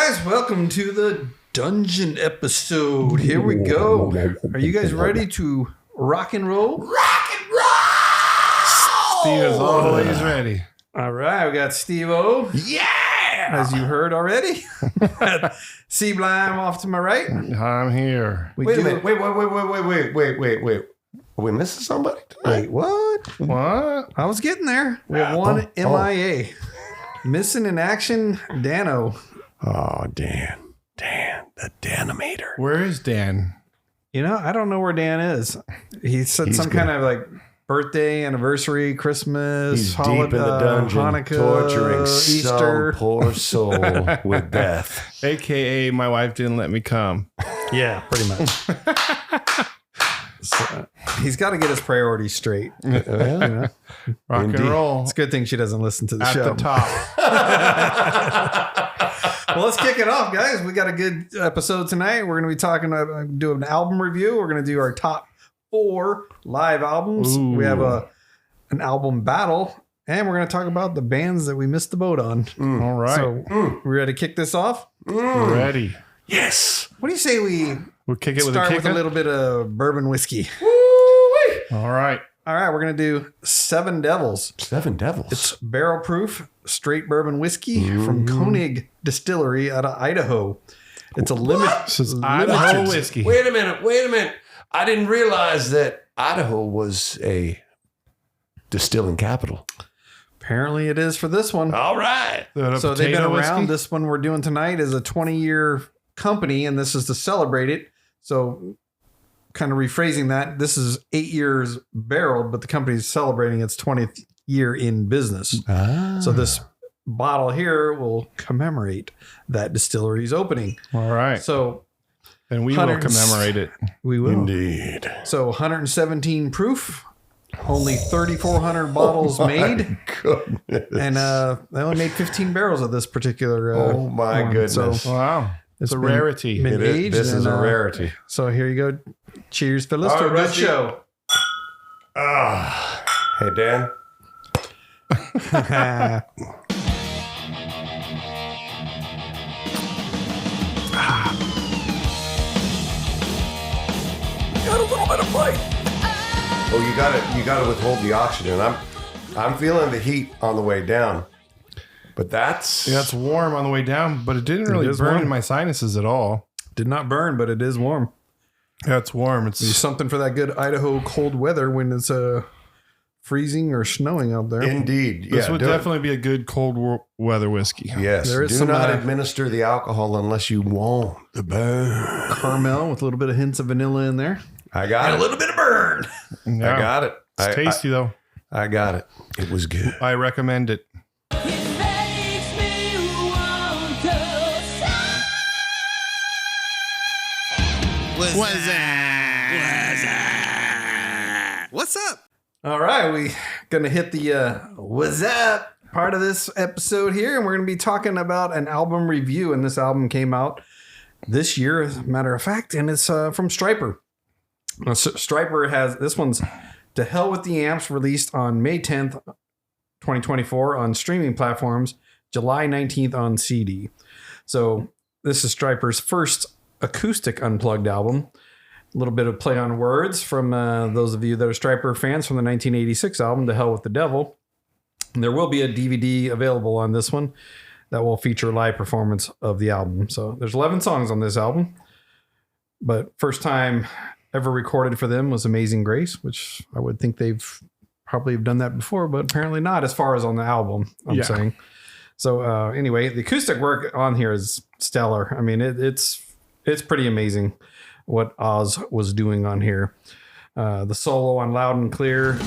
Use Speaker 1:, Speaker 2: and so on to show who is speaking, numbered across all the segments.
Speaker 1: guys, welcome to the dungeon episode. Here we go. Are you guys ready to rock and roll?
Speaker 2: Rock and roll!
Speaker 3: Steve is always ready.
Speaker 1: All right, we got Steve-O.
Speaker 2: Yeah!
Speaker 1: As you heard already. C. Blime off to my right.
Speaker 3: I'm here.
Speaker 2: Wait a minute. Wait. Are we missing somebody tonight?
Speaker 1: Wait, what?
Speaker 3: What?
Speaker 1: I was getting there. We have one MIA. Missing in action, Dano.
Speaker 2: Oh, Dan, the Danimator.
Speaker 3: Where is Dan?
Speaker 1: You know, I don't know where Dan is. He said
Speaker 2: He's
Speaker 1: some
Speaker 2: good.
Speaker 1: kind of like birthday, anniversary, Christmas,
Speaker 2: He's deep in the dungeon,
Speaker 1: Hanukkah,
Speaker 2: torturing
Speaker 1: Easter.
Speaker 2: some poor soul with death.
Speaker 3: AKA my wife didn't let me come.
Speaker 1: Yeah, pretty much. So, he's got to get his priorities straight. You know?
Speaker 3: Rock
Speaker 2: Indeed.
Speaker 3: and roll.
Speaker 1: It's a good thing she doesn't listen to the
Speaker 3: At
Speaker 1: show.
Speaker 3: the top.
Speaker 1: Well, let's kick it off, guys. We got a good episode tonight. We're going to be talking about do an album review. We're going to do our top 4 live albums.
Speaker 3: Ooh.
Speaker 1: We have an album battle, and we're going to talk about the bands that we missed the boat on.
Speaker 3: All right.
Speaker 1: So, we ready to kick this off?
Speaker 3: Ready.
Speaker 2: Yes.
Speaker 1: What do you say we
Speaker 3: We'll kick it with
Speaker 1: start
Speaker 3: a
Speaker 1: with
Speaker 3: kick.
Speaker 1: a little bit of bourbon whiskey?
Speaker 3: All right.
Speaker 1: All right, we're going to do Seven Devils.
Speaker 2: Seven Devils.
Speaker 1: It's barrel proof, straight bourbon whiskey from Koenig Distillery out of Idaho. It's a
Speaker 3: This is Idaho whiskey.
Speaker 2: Wait a minute. I didn't realize that Idaho was a distilling capital.
Speaker 1: Apparently it is for this one.
Speaker 2: All right.
Speaker 1: So they've been around.
Speaker 3: Whiskey?
Speaker 1: This one we're doing tonight is a 20-year company, and this is to celebrate it. So kind of rephrasing that, this is 8 years barreled, but the company's celebrating its 20th year in business. So this bottle here will commemorate that distillery's opening.
Speaker 3: All right.
Speaker 1: So
Speaker 3: And we will commemorate it.
Speaker 1: we will.
Speaker 2: Indeed.
Speaker 1: So 117 proof, only 3,400 bottles made,
Speaker 2: Goodness.
Speaker 1: and they only made 15 barrels of this particular.
Speaker 2: Oh my
Speaker 1: one.
Speaker 2: goodness.
Speaker 1: So
Speaker 3: Wow. It's a
Speaker 1: been-
Speaker 3: rarity.
Speaker 1: been
Speaker 2: It is-
Speaker 1: aged
Speaker 2: this is
Speaker 1: and,
Speaker 2: a rarity.
Speaker 1: So here you go. Cheers, fellas,
Speaker 2: All
Speaker 1: to a
Speaker 2: right,
Speaker 1: good
Speaker 2: Rusty.
Speaker 1: show.
Speaker 2: Hey, Dan. Got a little bit of bite. Oh, you got to withhold the oxygen. I'm feeling the heat on the way down, but that's
Speaker 3: Yeah, it's warm on the way down, but it didn't really
Speaker 1: is
Speaker 3: burn
Speaker 1: warm.
Speaker 3: in my sinuses at all.
Speaker 1: Did not burn, but it is warm.
Speaker 3: Yeah, it's warm.
Speaker 1: It's
Speaker 3: It's
Speaker 1: something for that good Idaho cold weather when it's freezing or snowing out there.
Speaker 2: indeed.
Speaker 3: this
Speaker 2: Yeah,
Speaker 3: would
Speaker 2: do it.
Speaker 3: definitely be a good cold weather whiskey.
Speaker 2: Yes.
Speaker 1: There is
Speaker 2: Do
Speaker 1: some,
Speaker 2: not administer the alcohol unless you want the burn.
Speaker 1: Caramel with a little bit of hints of vanilla in there.
Speaker 2: I got it.
Speaker 1: A little bit of burn.
Speaker 3: Yeah.
Speaker 2: I got it.
Speaker 3: It's tasty though.
Speaker 2: I got it. It was good.
Speaker 3: I recommend it.
Speaker 1: What's up? All right, we gonna hit the what's up part of this episode here, and we're gonna be talking about an album review. And this album came out this year, as a matter of fact, and it's from Stryper. Stryper has this one's "To Hell with the Amps," released on May 10th, 2024 on streaming platforms, July 19th on CD. So this is Stryper's first acoustic unplugged album. A little bit of play on words from those of you that are Stryper fans from the 1986 album, To Hell with the Devil. And there will be a DVD available on this one that will feature a live performance of the album. So there's 11 songs on this album. But first time ever recorded for them was Amazing Grace, which I would think they've probably done that before, but apparently not as far as on the album, I'm
Speaker 3: Yeah.
Speaker 1: saying. So anyway, the acoustic work on here is stellar. I mean, it's pretty amazing what Oz was doing on here. The solo on Loud and Clear.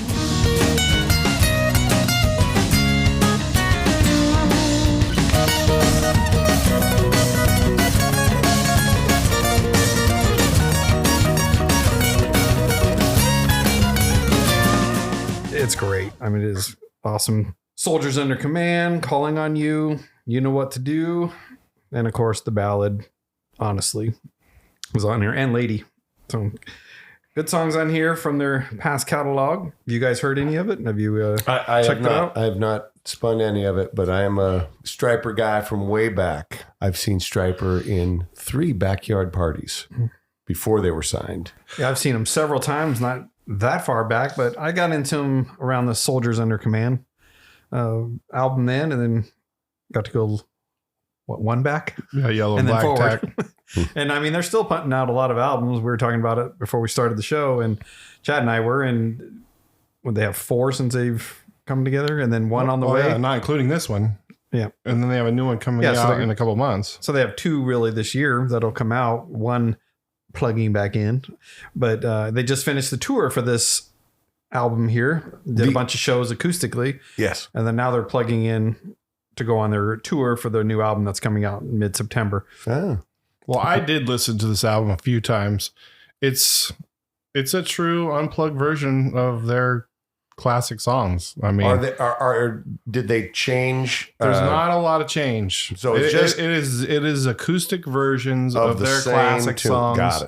Speaker 1: It's great. I mean, it is awesome. Soldiers Under Command, Calling on You, You Know What to Do. And of course, the ballad, Honestly, was on here, and Lady. So good songs on here from their past catalog. Have you guys heard any of it? Have you
Speaker 2: I
Speaker 1: checked
Speaker 2: have
Speaker 1: it
Speaker 2: not.
Speaker 1: out?
Speaker 2: I have not spun any of it, but I am a Stryper guy from way back. I've seen Stryper in 3 backyard parties before they were signed.
Speaker 1: Yeah, I've seen him several times, not that far back, but I got into him around the Soldiers Under Command album then, and then got to go, one back?
Speaker 3: Yeah, yellow
Speaker 1: and
Speaker 3: and
Speaker 1: then
Speaker 3: black
Speaker 1: forward.
Speaker 3: tack.
Speaker 1: And I mean, they're still putting out a lot of albums. We were talking about it before we started the show, and Chad and I were, and would they have 4 since they've come together, and then 1 on the way?
Speaker 3: Yeah, not including this one.
Speaker 1: Yeah.
Speaker 3: And then they have a new one coming
Speaker 1: Yeah, so
Speaker 3: out in a couple months.
Speaker 1: So they have 2 really this year that'll come out, 1 plugging back in. But they just finished the tour for this album here. Did a bunch of shows acoustically.
Speaker 2: Yes.
Speaker 1: And then now they're plugging in to go on their tour for their new album that's coming out in mid-September.
Speaker 2: Oh.
Speaker 3: Well, I did listen to this album a few times. It's a true unplugged version of their classic songs. I mean,
Speaker 2: did they change?
Speaker 3: There's not a lot of change.
Speaker 2: So it's just
Speaker 3: it is acoustic versions of their classic songs.
Speaker 2: Got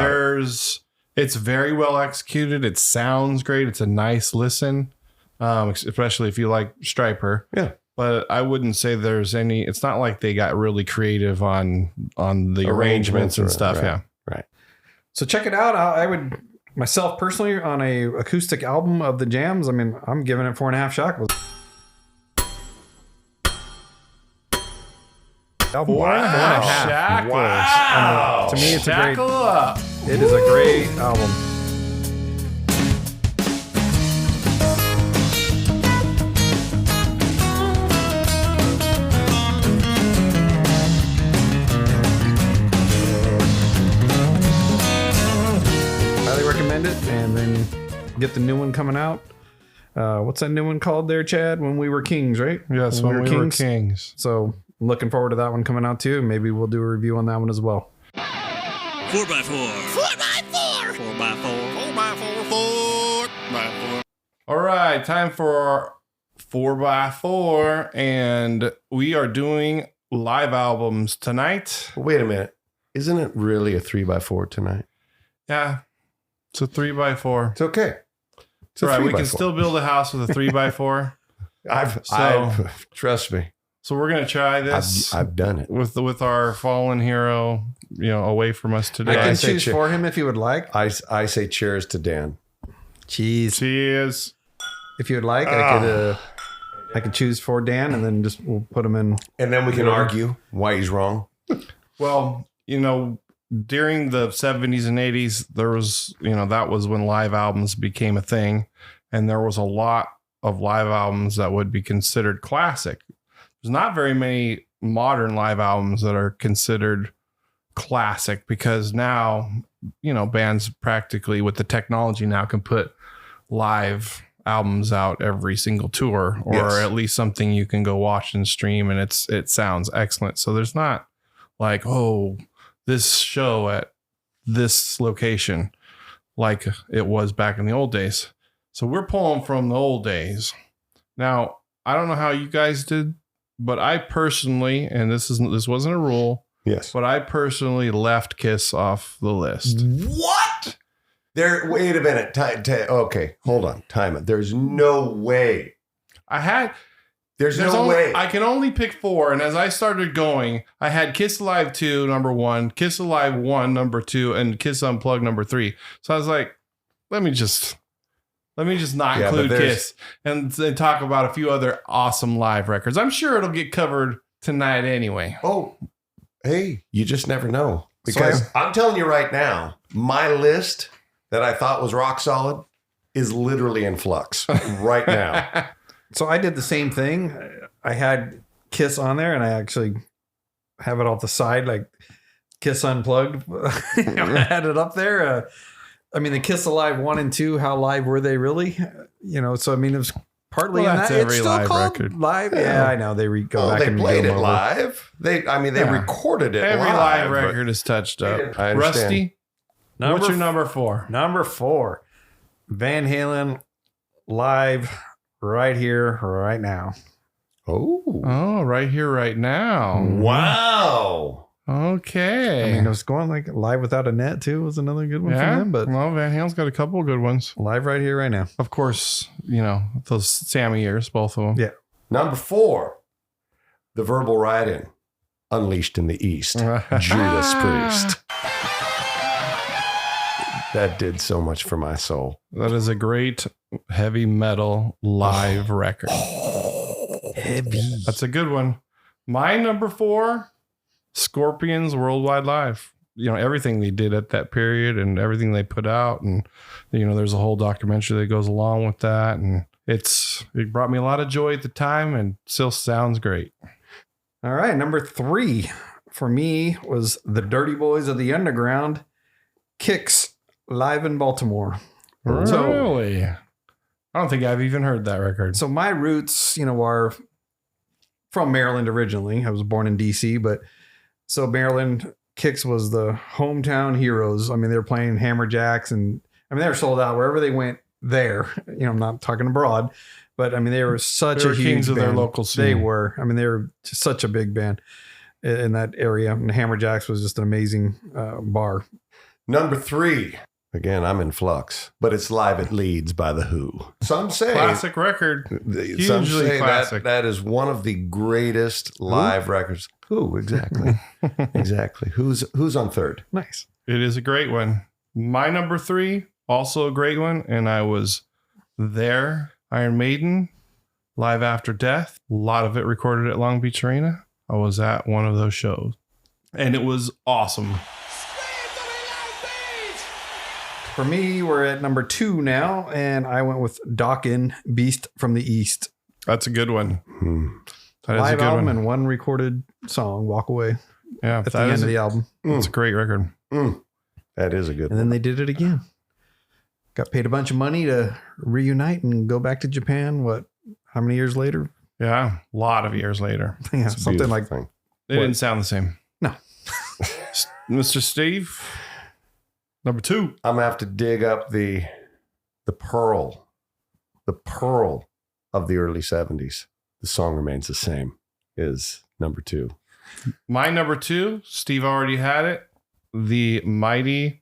Speaker 2: it.
Speaker 3: It's very well executed. It sounds great. It's a nice listen, especially if you like Stryper.
Speaker 2: Yeah.
Speaker 3: But I wouldn't say there's any. It's not like they got really creative on the arrangements and stuff.
Speaker 2: Right,
Speaker 3: yeah.
Speaker 2: Right.
Speaker 1: So check it out. I would myself personally on a acoustic album of the Jams. I mean, I'm giving it 4.5 shackles.
Speaker 3: 4.5 shackles.
Speaker 2: Wow.
Speaker 1: To me, it's
Speaker 3: Shackle up.
Speaker 1: it is a great album. Highly recommend it, and then get the new one coming out. What's that new one called there, Chad? When We Were Kings, right?
Speaker 3: Yes, when we were kings.
Speaker 1: So I'm looking forward to that one coming out too. Maybe we'll do a review on that one as well.
Speaker 4: 4x4. 4x4. 4x4. 4x4. 4x4.
Speaker 3: All right, time for 4x4, and we are doing live albums tonight.
Speaker 2: Wait a minute. Isn't it really a 3x4 tonight?
Speaker 3: Yeah, it's a 3x4.
Speaker 2: It's okay. It's a
Speaker 3: All right, we
Speaker 2: 3x4.
Speaker 3: can still build a house with a 3x4
Speaker 2: I've trust me.
Speaker 3: So we're gonna try this.
Speaker 2: I've done it
Speaker 3: with our fallen hero, away from us today.
Speaker 1: I can
Speaker 2: say
Speaker 1: choose for him if you would like.
Speaker 2: I say cheers to Dan.
Speaker 1: Cheese.
Speaker 3: Cheers.
Speaker 1: If you would like, I could choose for Dan, and then we'll put him in.
Speaker 2: And then we can argue why he's wrong.
Speaker 3: Well, during the 70s and 80s, there was, that was when live albums became a thing. And there was a lot of live albums that would be considered classic. There's not very many modern live albums that are considered classic because now, bands practically with the technology now can put live albums out every single tour, or
Speaker 2: Yes.
Speaker 3: at least something you can go watch and stream, and it sounds excellent. So there's not like, oh, this show at this location like it was back in the old days. So we're pulling from the old days. Now, I don't know how you guys did, but I personally, and this wasn't a rule,
Speaker 2: Yes.
Speaker 3: but I personally left Kiss off the list.
Speaker 2: What? Wait a minute. Okay, hold on. Time it. There's no way. There's no way.
Speaker 3: I can only pick 4, and as I started going, I had Kiss Alive 2, number 1, Kiss Alive 1, number 2, and Kiss Unplugged, number 3. So I was like, let me just not include Kiss and talk about a few other awesome live records. I'm sure it'll get covered tonight anyway.
Speaker 2: Oh, hey, you just never know. Because I'm telling you right now, my list that I thought was rock solid is literally in flux right now.
Speaker 1: So I did the same thing. I had Kiss on there, and I actually have it off the side, like Kiss Unplugged. I had it up there. I mean, the Kiss Alive 1 and 2, how live were they really? So I mean, it was partly in
Speaker 3: that's
Speaker 1: that.
Speaker 3: every
Speaker 1: It's still
Speaker 3: live
Speaker 1: called
Speaker 3: record.
Speaker 1: live. Yeah, I know. They go back
Speaker 2: They
Speaker 1: and
Speaker 2: played
Speaker 1: go
Speaker 2: it
Speaker 1: over.
Speaker 2: live. They recorded it
Speaker 3: Every
Speaker 2: live.
Speaker 3: live record is touched up.
Speaker 2: I understand.
Speaker 3: Rusty,
Speaker 1: Number
Speaker 3: what's your number 4?
Speaker 1: Number 4, Van Halen live right here, right now.
Speaker 3: Oh, right here, right now.
Speaker 2: Wow.
Speaker 3: Okay.
Speaker 1: I mean, it was going like Live Without a Net too was another good one for them, but
Speaker 3: well, Van Halen's got a couple of good ones.
Speaker 1: live right here, right now.
Speaker 3: Of course, those Sammy years, both of them.
Speaker 1: Yeah.
Speaker 2: Number 4, the verbal write-in, Unleashed in the East, Judas Priest. That did so much for my soul.
Speaker 3: That is a great heavy metal live record.
Speaker 1: Heavy.
Speaker 3: That's a good one. My number 4, Scorpions Worldwide Live. You know, everything they did at that period and everything they put out. And, you know, there's a whole documentary that goes along with that. And it brought me a lot of joy at the time and still sounds great.
Speaker 1: All right. Number 3 for me was the Dirty Boys of the Underground, Kicks, live in Baltimore.
Speaker 3: Really? I don't think I've even heard that record.
Speaker 1: So my roots, you know, are from Maryland originally. I was born in DC, but so Maryland, Kicks was the hometown heroes. I mean, they were playing Hammerjacks, and I mean, they were sold out wherever they went there. You know, I'm not talking abroad, but I mean, they were such a huge
Speaker 3: kings of
Speaker 1: band.
Speaker 3: their local scene.
Speaker 1: They were. I mean, they were just such a big band in that area. And Hammerjacks was just an amazing bar.
Speaker 2: Number 3. Again, I'm in flux, but it's Live at Leeds by The Who. Some say
Speaker 3: Classic record.
Speaker 2: some
Speaker 3: Hugely
Speaker 2: say
Speaker 3: classic.
Speaker 2: that is one of the greatest live records. Who exactly? Exactly. Who's on 3rd?
Speaker 1: Nice.
Speaker 3: It is a great one. My number 3, also a great one. And I was there. Iron Maiden, Live After Death. A lot of it recorded at Long Beach Arena. I was at one of those shows. And it was awesome.
Speaker 1: For me, we're at number 2 now, and I went with Dokken, Beast from the East.
Speaker 3: That's a good one. That is
Speaker 1: Live
Speaker 3: a good
Speaker 1: album
Speaker 3: one.
Speaker 1: and one recorded song, Walk Away,
Speaker 3: Yeah,
Speaker 1: at the end of the album.
Speaker 3: It's a great record.
Speaker 2: That is a good
Speaker 1: And then they did it again. Got paid a bunch of money to reunite and go back to Japan. How many years later?
Speaker 3: Yeah, a lot of years later.
Speaker 1: Yeah,
Speaker 2: It's a
Speaker 1: something
Speaker 2: beautiful
Speaker 1: like
Speaker 2: thing.
Speaker 3: They didn't sound the same.
Speaker 1: No.
Speaker 3: Mr. Steve, number 2.
Speaker 2: I'm gonna have to dig up the pearl of the early 70s. The song remains the same. Is number 2.
Speaker 3: My number 2, Steve already had it. The Mighty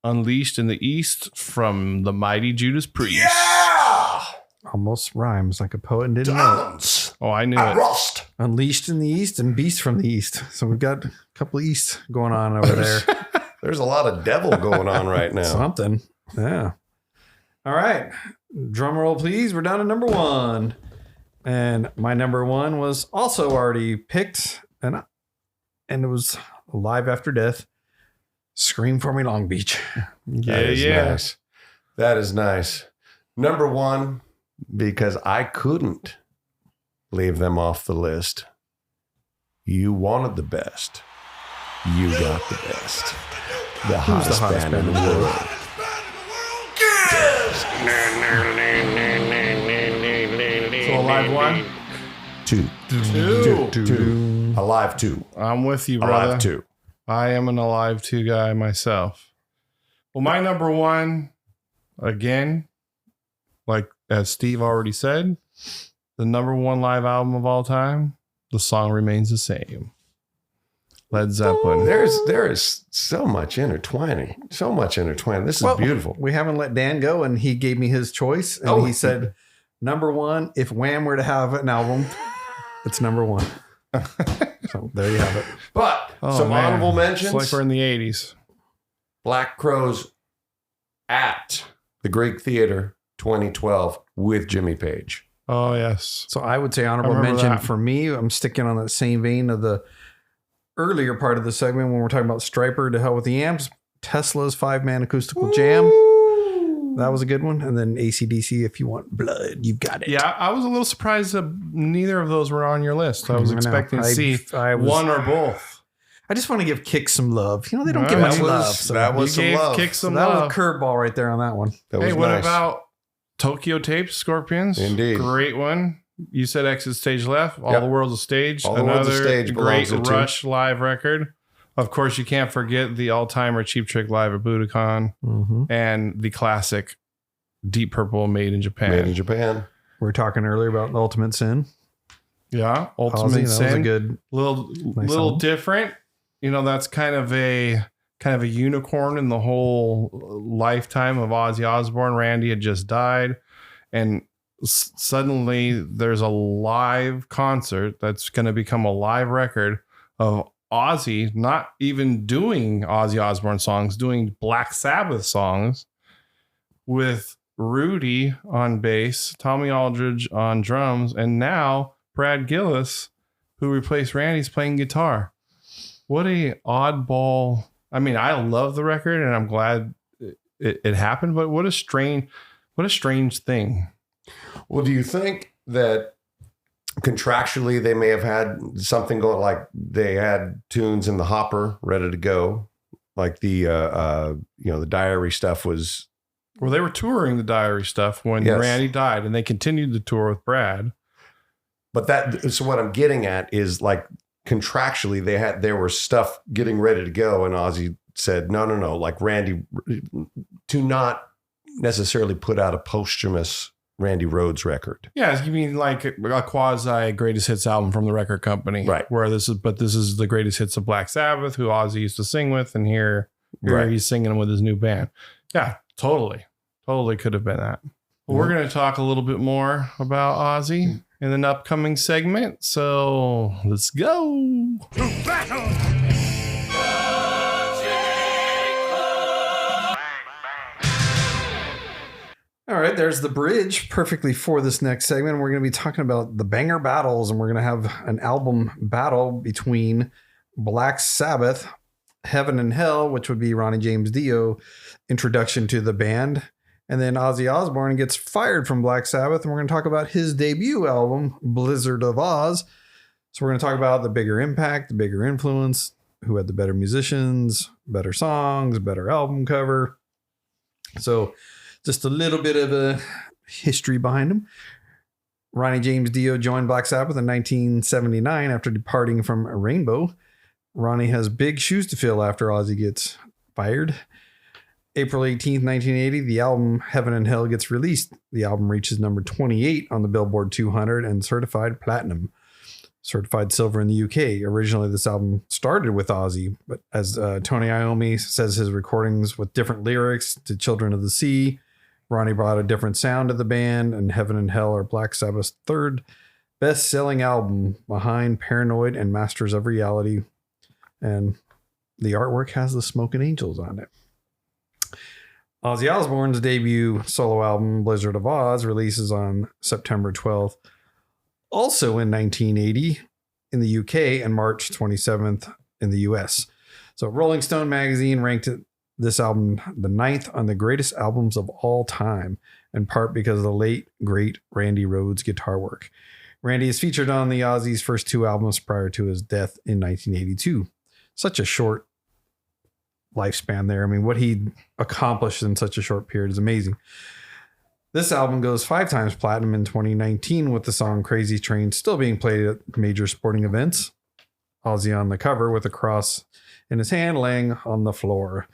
Speaker 3: Unleashed in the East from the Mighty Judas Priest.
Speaker 2: Yeah,
Speaker 1: almost rhymes like a poet and didn't know it.
Speaker 2: dance.
Speaker 3: Oh, I knew
Speaker 2: I
Speaker 3: it.
Speaker 2: rust.
Speaker 1: Unleashed in the East and Beast from the East. So we've got a couple of East going on over there.
Speaker 2: There's a lot of devil going on right now.
Speaker 1: Something. Yeah. All right. Drum roll, please. We're down to number 1. And my number 1 was also already picked. And it was Live After Death. Scream for Me, Long Beach.
Speaker 2: That is nice. That is nice. Number 1, because I couldn't leave them off the list. You wanted the best. You got the best. The hottest band in the world.
Speaker 3: So a live one?
Speaker 2: 2. Alive 2.
Speaker 3: I'm with you, brother.
Speaker 2: Alive 2.
Speaker 3: I am an Alive 2 guy myself. Well, my number 1, again, like as Steve already said, the number 1 live album of all time, the song remains the same. Led Zeppelin.
Speaker 2: There is so much intertwining. This is beautiful.
Speaker 1: We haven't let Dan go, and he gave me his choice. And he said, number 1, if Wham were to have an album, it's number 1. So there you have it.
Speaker 2: But some honorable mentions.
Speaker 3: It's like we're in the 80s.
Speaker 2: Black Crowes at the Greek Theater 2012 with Jimmy Page.
Speaker 3: Oh, yes.
Speaker 1: So I would say honorable mention for me. I'm sticking on that same vein of the earlier part of the segment when we're talking about Stryper, To Hell with the Amps, Tesla's 5-man acoustical jam. That was a good one. And then AC/DC, If You Want Blood, You've Got It.
Speaker 3: Yeah, I was a little surprised that neither of those were on your list. I was expecting to see one or both.
Speaker 1: I just want to give Kick some love. You know, they don't get much love. So
Speaker 2: that was some love.
Speaker 3: Kick some
Speaker 1: that
Speaker 3: love.
Speaker 1: was a curveball right there on that one.
Speaker 2: That was
Speaker 3: Hey, what
Speaker 2: nice.
Speaker 3: about Tokyo Tapes, Scorpions?
Speaker 2: Indeed.
Speaker 3: Great one. You said Exit Stage Left. All the World's a Stage.
Speaker 2: All the World's a Stage
Speaker 3: great
Speaker 2: belongs to
Speaker 3: Rush live record. Of course, you can't forget the all-timer Cheap Trick live at Budokan and the classic Deep Purple Made in Japan.
Speaker 2: Made in Japan.
Speaker 1: We were talking earlier about the Ultimate Sin.
Speaker 3: Yeah, Ultimate
Speaker 1: Ozzy, that
Speaker 3: Sin.
Speaker 1: was a good,
Speaker 3: little
Speaker 1: song.
Speaker 3: different. You know, that's kind of a unicorn in the whole lifetime of Ozzy Osbourne. Randy had just died, and suddenly there's a live concert that's going to become a live record of Ozzy not even doing Ozzy Osbourne songs, doing Black Sabbath songs with Rudy on bass, Tommy Aldridge on drums, and now Brad Gillis, who replaced Randy's playing guitar. What a oddball. I mean, I love the record and I'm glad it happened, but what a strange thing.
Speaker 2: Well, do you think that contractually they may have had something going, like they had tunes in the hopper ready to go, like the the Diary stuff was?
Speaker 3: Well, they were touring the Diary stuff when Randy died, and they continued the tour with Brad.
Speaker 2: But so what I'm getting at is, like, contractually there was stuff getting ready to go, and Ozzy said, no, like Randy, to not necessarily put out a posthumous Randy Rhoads record.
Speaker 3: Yeah, you mean like a quasi greatest hits album from the record company,
Speaker 2: right?
Speaker 3: Where this is the greatest hits of Black Sabbath, who Ozzy used to sing with, and here he's singing with his new band. Yeah, totally could have been that. Well, we're going to talk a little bit more about Ozzy in an upcoming segment, so let's go.
Speaker 1: All right, there's the bridge perfectly for this next segment. We're going to be talking about the banger battles, and we're going to have an album battle between Black Sabbath, Heaven and Hell, which would be Ronnie James Dio introduction to the band. And then Ozzy Osbourne gets fired from Black Sabbath, and we're going to talk about his debut album, Blizzard of Ozz. So we're going to talk about the bigger impact, the bigger influence, who had the better musicians, better songs, better album cover. So just a little bit of a history behind him. Ronnie James Dio joined Black Sabbath in 1979 after departing from Rainbow. Ronnie has big shoes to fill after Ozzy gets fired. April 18th, 1980, the album Heaven and Hell gets released. The album reaches number 28 on the Billboard 200 and certified platinum. Certified silver in the UK. Originally, this album started with Ozzy, but as Tony Iommi says, his recordings with different lyrics to Children of the Sea, Ronnie brought a different sound to the band, and Heaven and Hell are Black Sabbath's third best-selling album behind Paranoid and Masters of Reality. And the artwork has the Smoking Angels on it. Ozzy Osbourne's debut solo album, Blizzard of Ozz, releases on September 12th, also in 1980 in the UK, and March 27th in the US. So Rolling Stone magazine ranked this album the 9th on the greatest albums of all time, in part because of the late, great Randy Rhoads guitar work. Randy is featured on the Ozzy's first two albums prior to his death in 1982. Such a short lifespan there. I mean, what he accomplished in such a short period is amazing. This album goes 5 times platinum in 2019, with the song Crazy Train still being played at major sporting events. Ozzy on the cover with a cross in his hand laying on the floor.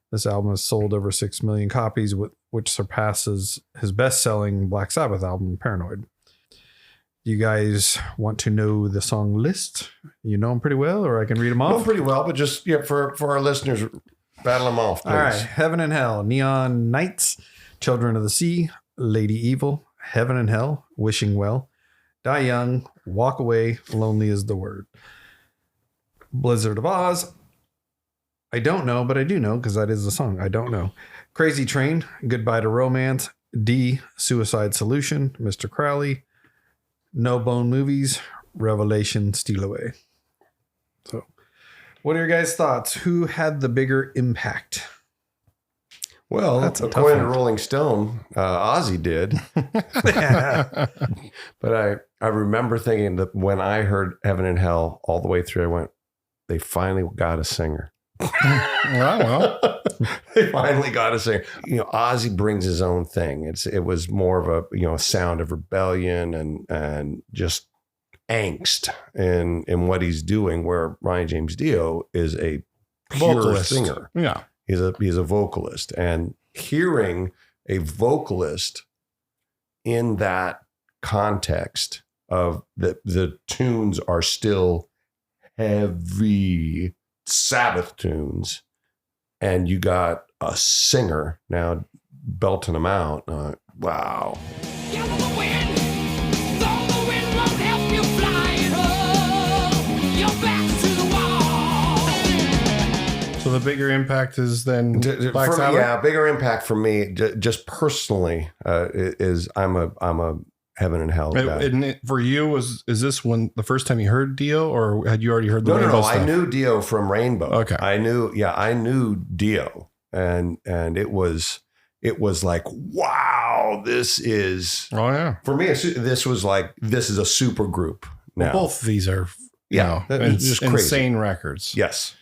Speaker 1: This album has sold over 6 million copies, which surpasses his best-selling Black Sabbath album, Paranoid. Do you guys want to know the song list? You know them pretty well, or I can read them off?
Speaker 2: Not pretty well, but just for our listeners, battle them off, please.
Speaker 1: All right. Heaven and Hell, Neon Nights, Children of the Sea, Lady Evil, Heaven and Hell, Wishing Well, Die Young, Walk Away, Lonely is the Word. Blizzard of Ozz, I don't know, but I do know because that is the song. I don't know. Crazy Train, Goodbye to Romance, D, Suicide Solution, Mr. Crowley, No Bone Movies, Revelation, Steal Away. So, what are your guys' thoughts? Who had the bigger impact?
Speaker 2: Well,
Speaker 1: That's
Speaker 2: according to Rolling Stone, Ozzy did. But I remember thinking that when I heard Heaven and Hell all the way through, I went, they finally got a singer.
Speaker 3: Well.
Speaker 2: They finally got a singer. You know, Ozzy brings his own thing. It was more of a sound of rebellion and just angst in what he's doing, where Ronnie James Dio is a pure
Speaker 3: Vocalist.
Speaker 2: singer.
Speaker 3: Yeah.
Speaker 2: He's a vocalist, and hearing a vocalist in that context of the tunes are still heavy Sabbath tunes, and you got a singer now belting them out. Wow.
Speaker 5: Yell the wind, though the wind won't help you fly. Oh, your back's to the wall.
Speaker 3: So the bigger impact is then Black Sabbath?
Speaker 2: Yeah, bigger impact for me, just personally, is I'm a Heaven and Hell guy.
Speaker 3: And for you, is this when the first time you heard Dio, or had you already heard the
Speaker 2: No,
Speaker 3: Rainbow stuff?
Speaker 2: I knew Dio from Rainbow.
Speaker 3: Okay.
Speaker 2: I knew Dio, and it was like, wow, this is
Speaker 3: Oh yeah.
Speaker 2: for me. This was like, this is a super group now.
Speaker 3: Well, both of these are
Speaker 2: just crazy.
Speaker 3: insane records.
Speaker 2: Yes.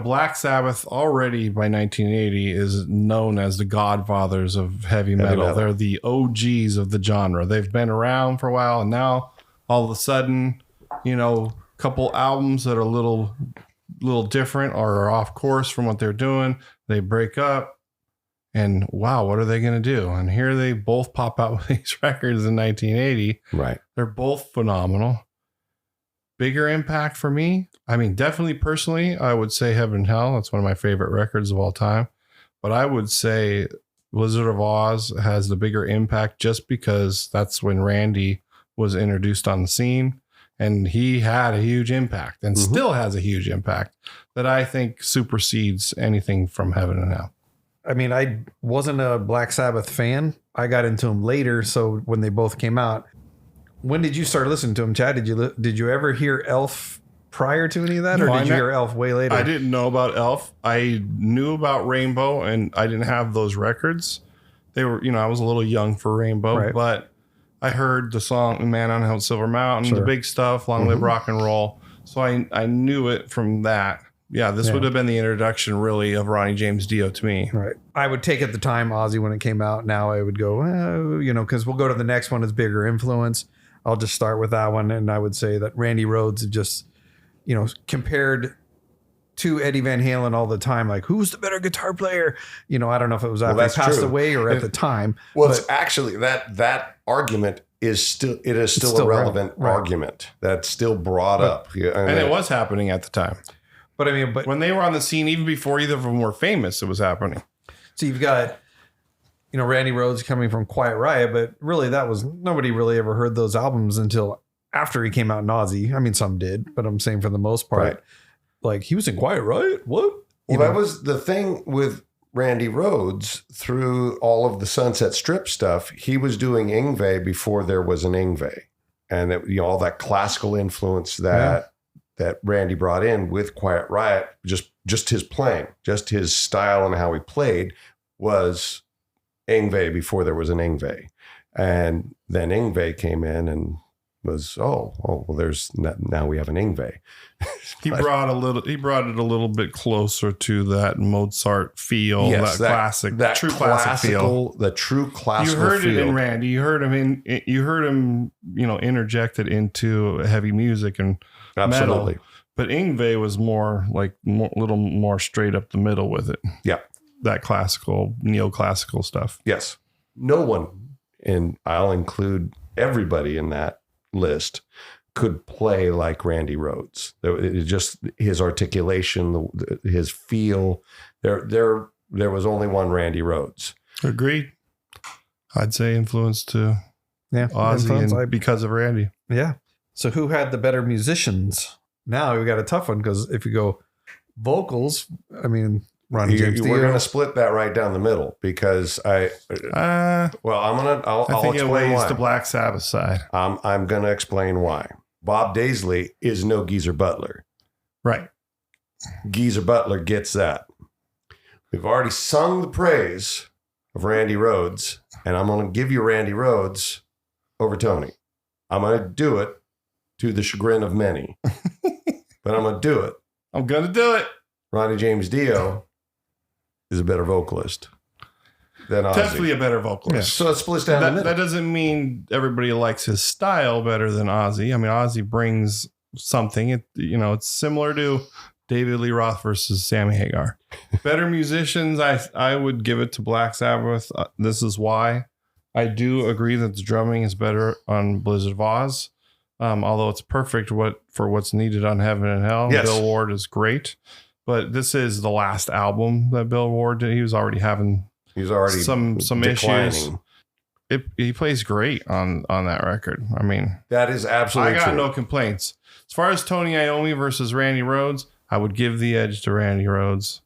Speaker 3: Black Sabbath already by 1980 is known as the godfathers of heavy metal. They're the OGs of the genre. They've been around for a while, and now all of a sudden, a couple albums that are a little different or are off course from what they're doing. They break up, and wow, what are they going to do? And here they both pop out with these records in 1980.
Speaker 2: Right.
Speaker 3: They're both phenomenal. Bigger impact for me, definitely personally, I would say Heaven and Hell. That's one of my favorite records of all time. But I would say Blizzard of Ozz has the bigger impact just because that's when Randy was introduced on the scene. And he had a huge impact and still has a huge impact that I think supersedes anything from Heaven and Hell.
Speaker 1: I wasn't a Black Sabbath fan. I got into them later. So when they both came out, when did you start listening to them, Chad? Did you ever hear Elf prior to any of that, or did you hear Elf way later?
Speaker 3: I didn't know about Elf. I knew about Rainbow, and I didn't have those records. They were, I was a little young for Rainbow,
Speaker 1: right.
Speaker 3: But I heard the song "Man on Silver Mountain," the big stuff, "Long Live Rock and Roll." So I knew it from that. Yeah, this would have been the introduction, really, of Ronnie James Dio to me.
Speaker 1: Right. I would take at the time Ozzy when it came out. Now I would go, because we'll go to the next one as bigger influence. I'll just start with that one. And I would say that Randy Rhoads just, compared to Eddie Van Halen all the time, like, who's the better guitar player? I don't know if it was after he passed away or at the time.
Speaker 2: Well, it's actually that argument is still a relevant argument that's still brought up.
Speaker 3: And it was happening at the time.
Speaker 1: But
Speaker 3: when they were on the scene, even before either of them were famous, it was happening.
Speaker 1: So you've got, Randy Rhoads coming from Quiet Riot, but really nobody really ever heard those albums until after he came out in Ozzy. Some did, but I'm saying for the most part,
Speaker 2: right.
Speaker 1: Like he was in Quiet Riot. What?
Speaker 2: Well, that was the thing with Randy Rhoads through all of the Sunset Strip stuff. He was doing Yngwie before there was an Yngwie, and all that classical influence that Randy brought in with Quiet Riot, just his playing, just his style and how he played was Yngwie before there was an Yngwie. And then Yngwie came in and was, well, now we have an Yngwie.
Speaker 3: He brought it a little bit closer to that Mozart feel, that classic,
Speaker 2: that
Speaker 3: true classic feel.
Speaker 2: The true classical
Speaker 3: You heard
Speaker 2: feel.
Speaker 3: it in Randy. You heard him interjected into heavy music and
Speaker 2: Absolutely.
Speaker 3: metal. But Yngwie was more like a little more straight up the middle with it.
Speaker 2: Yeah.
Speaker 3: That classical, neoclassical stuff.
Speaker 2: Yes. No one, and I'll include everybody in that list, could play like Randy Rhoads. It just his articulation, his feel. There was only one Randy Rhoads.
Speaker 3: Agreed. I'd say influence to Ozzy because of Randy.
Speaker 1: Yeah. So who had the better musicians? Now we got a tough one because if you go vocals, Ronnie James Dio.
Speaker 2: We're going to split that right down the middle because I'll
Speaker 3: think
Speaker 2: explain
Speaker 3: it weighs
Speaker 2: why.
Speaker 3: the Black Sabbath side.
Speaker 2: I'm going to explain why. Bob Daisley is no Geezer Butler.
Speaker 3: Right.
Speaker 2: Geezer Butler gets that. We've already sung the praise of Randy Rhoads, and I'm going to give you Randy Rhoads over Tony. I'm going to do it to the chagrin of many, but I'm going to do it.
Speaker 3: I'm going to do it.
Speaker 2: Ronnie James Dio is a better vocalist than Ozzy.
Speaker 3: Definitely a better vocalist.
Speaker 2: Yeah. So it splits down the middle.
Speaker 3: That doesn't mean everybody likes his style better than Ozzy. Ozzy brings something. It's similar to David Lee Roth versus Sammy Hagar. Better musicians, I would give it to Black Sabbath. This is why. I do agree that the drumming is better on Blizzard of Ozz. Although it's perfect for what's needed on Heaven and Hell.
Speaker 2: Yes.
Speaker 3: Bill Ward is great. But this is the last album that Bill Ward did. He was already having some issues. he plays great on that record. I mean,
Speaker 2: That is absolutely
Speaker 3: I got
Speaker 2: true.
Speaker 3: no complaints. As far as Tony Iommi versus Randy Rhoads, I would give the edge to Randy Rhoads.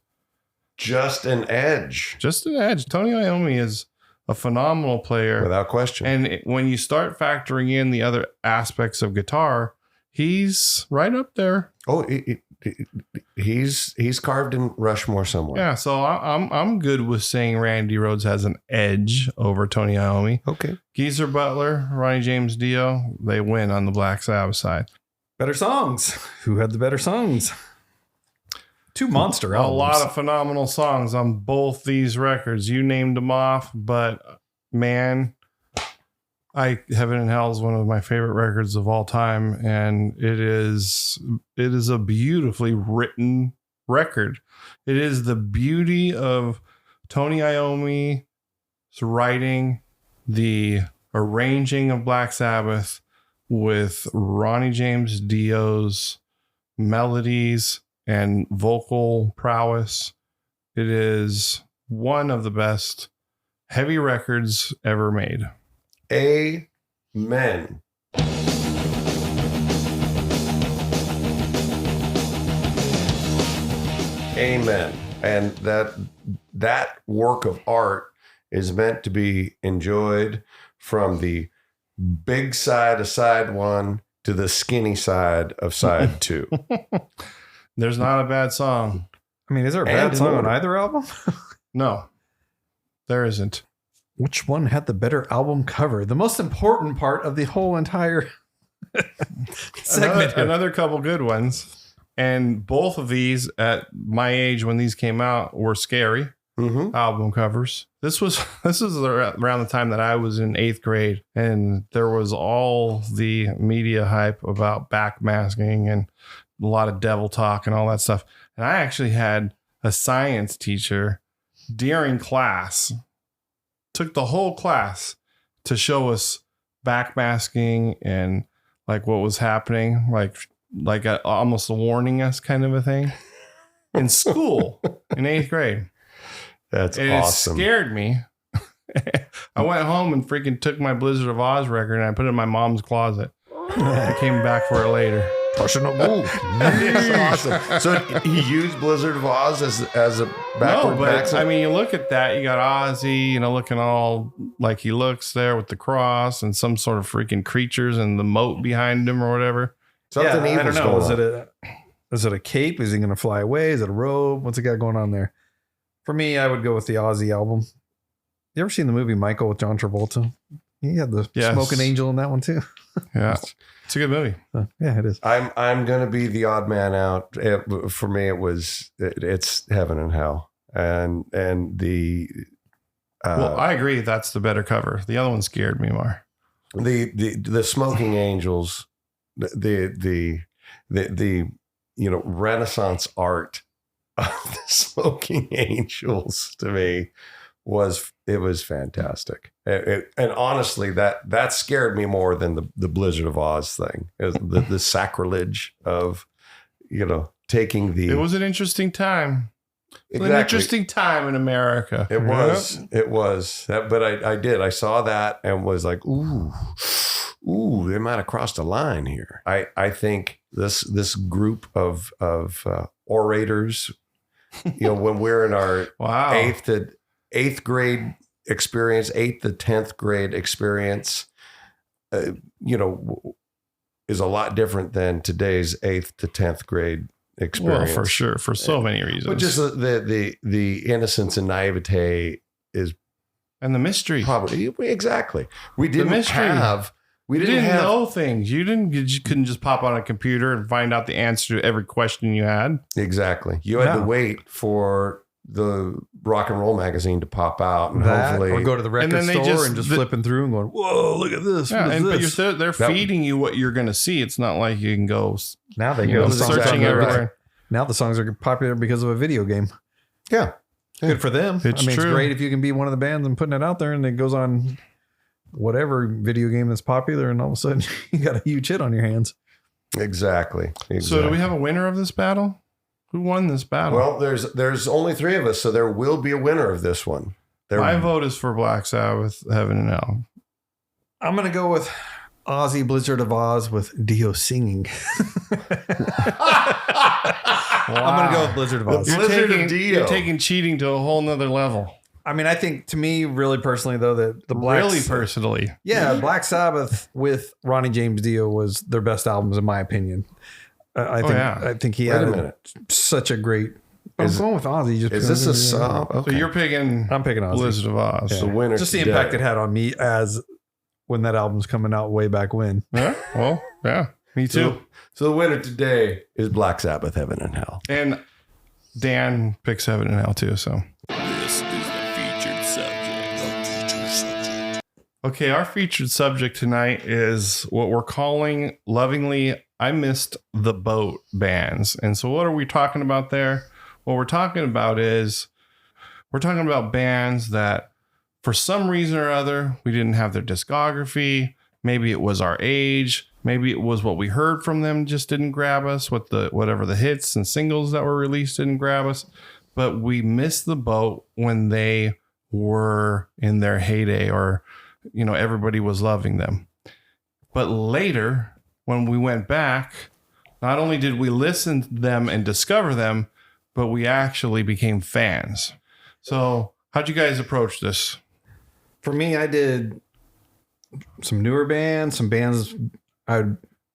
Speaker 2: Just an edge,
Speaker 3: Just an edge. Tony Iommi is a phenomenal player.
Speaker 2: without question.
Speaker 3: And when you start factoring in the other aspects of guitar, he's right up there.
Speaker 2: Oh, he's carved in Rushmore somewhere.
Speaker 3: Yeah, so I'm good with saying Randy Rhoads has an edge over Tony Iommi.
Speaker 2: Okay.
Speaker 3: Geezer Butler, Ronnie James Dio, they win on the Black Sabbath side.
Speaker 1: Better songs. Who had the better songs? Two monster
Speaker 3: A
Speaker 1: albums.
Speaker 3: lot of phenomenal songs on both these records. You named them off, but man, Heaven and Hell is one of my favorite records of all time, and it is a beautifully written record. It is the beauty of Tony Iommi's writing, the arranging of Black Sabbath with Ronnie James Dio's melodies and vocal prowess. It is one of the best heavy records ever made.
Speaker 2: Amen. Amen. And that work of art is meant to be enjoyed from the big side of side one to the skinny side of side two.
Speaker 3: There's not a bad song.
Speaker 1: I mean, is there a
Speaker 2: And
Speaker 1: bad song on
Speaker 2: more.
Speaker 1: either album?
Speaker 3: No, there isn't.
Speaker 1: Which one had the better album cover? The most important part of the whole entire segment. here.
Speaker 3: Another couple good ones. And both of these at my age when these came out were scary
Speaker 2: Mm-hmm.
Speaker 3: album covers. This was around the time that I was in 8th grade, and there was all the media hype about backmasking and a lot of devil talk and all that stuff. And I actually had a science teacher during class, took the whole class to show us backmasking and like what was happening, like almost warning us kind of a thing in school in 8th grade.
Speaker 2: That's
Speaker 3: And
Speaker 2: awesome.
Speaker 3: It scared me. I went home and freaking took my Blizzard of Ozz record and I put it in my mom's closet. I came back for it later.
Speaker 2: That's awesome. So he used Blizzard of Ozz as a backward
Speaker 3: No, but
Speaker 2: accent?
Speaker 3: I mean, you look at that, you got Ozzy, looking all like he looks there with the cross and some sort of freaking creatures and the moat behind him or whatever.
Speaker 2: Something
Speaker 1: I
Speaker 2: evil's
Speaker 1: don't know.
Speaker 2: going
Speaker 1: Is it a cape? Is he going to fly away? Is it a robe? What's it got going on there? For me, I would go with the Ozzy album. You ever seen the movie Michael with John Travolta? He had the
Speaker 3: Yes.
Speaker 1: smoking angel in that one too.
Speaker 3: Yeah. It's a good movie.
Speaker 1: Yeah, it is.
Speaker 2: I'm going to be the odd man out. For me, it's Heaven and Hell, and the
Speaker 3: Well, I agree that's the better cover. The other one scared me more.
Speaker 2: the Smoking Angels, the Renaissance art of the Smoking Angels to me was fantastic. And honestly, that scared me more than the Blizzard of Ozz thing. It was the sacrilege of, taking the.
Speaker 3: It was an interesting time.
Speaker 2: Exactly.
Speaker 3: An interesting time in America.
Speaker 2: It was. But I saw that and was like, ooh, they might have crossed a line here. I think this group of orators, when we're in our
Speaker 3: Wow.
Speaker 2: eighth grade experience, 8th to 10th grade experience, is a lot different than today's 8th to 10th grade experience.
Speaker 3: Well, for sure, for so many reasons.
Speaker 2: But just the innocence and naivete is
Speaker 3: and the mystery.
Speaker 2: probably exactly. We didn't
Speaker 3: mystery.
Speaker 2: have. We
Speaker 3: You
Speaker 2: didn't
Speaker 3: didn't
Speaker 2: have.
Speaker 3: know things. You couldn't just pop on a computer and find out the answer to every question you had.
Speaker 2: Exactly. You had to
Speaker 1: No.
Speaker 2: wait for the rock and roll magazine to pop out, and
Speaker 1: That,
Speaker 2: hopefully,
Speaker 1: or go to the record
Speaker 3: then they
Speaker 1: store
Speaker 3: just-
Speaker 1: and just
Speaker 3: the-
Speaker 1: flipping through and going, "Whoa, look at this!
Speaker 3: Yeah,
Speaker 1: What is
Speaker 3: and but
Speaker 1: this?"
Speaker 3: they're feeding you what you're going to see. It's not like you can go
Speaker 1: Now they
Speaker 3: you
Speaker 1: go
Speaker 3: know,
Speaker 1: the songs
Speaker 3: searching
Speaker 1: are right.
Speaker 3: everywhere.
Speaker 1: Now the songs are popular because of a video game.
Speaker 2: yeah,
Speaker 1: Good for them.
Speaker 3: It's
Speaker 1: It's
Speaker 3: true.
Speaker 1: great if you can be one of the bands and putting it out there, and it goes on whatever video game that's popular, and all of a sudden you got a huge hit on your hands.
Speaker 2: exactly.
Speaker 3: So do we have a winner of this battle? Who won this battle?
Speaker 2: Well, there's only 3 of us, so there will be a winner of this one.
Speaker 3: My vote is for Black Sabbath, Heaven and Hell.
Speaker 1: I'm going to go with Ozzy Blizzard of Ozz with Dio singing. I'm going to go with Blizzard of Ozz.
Speaker 3: You're taking cheating to a whole nother level.
Speaker 1: I mean, I think to me, really personally, though, that the Black
Speaker 3: personally.
Speaker 1: Yeah, Black Sabbath with Ronnie James Dio was their best albums, in my opinion. I think he had such a great. I'm going with Ozzy.
Speaker 2: Is this a song?
Speaker 3: Okay. So you're picking.
Speaker 1: I'm picking Ozzy.
Speaker 3: Blizzard of Ozz.
Speaker 1: Yeah.
Speaker 2: The winner.
Speaker 1: Just the impact it had on me as when that album's coming out way back when.
Speaker 3: Yeah. Well, yeah. Me too.
Speaker 2: So the winner today is Black Sabbath, Heaven and Hell.
Speaker 3: And Dan picks Heaven and Hell too. So
Speaker 4: This is the featured subject.
Speaker 3: okay, our featured subject tonight is what we're calling lovingly I Missed the Boat bands. And so what are we talking about there? What we're talking about is we're talking about bands that for some reason or other, we didn't have their discography. Maybe it was our age. Maybe it was what we heard from them just didn't grab us. Whatever the hits and singles that were released didn't grab us. But we missed the boat when they were in their heyday or, everybody was loving them. But later, when we went back, not only did we listen to them and discover them, but we actually became fans. So how'd you guys approach this?
Speaker 1: For me, I did some newer bands, some bands I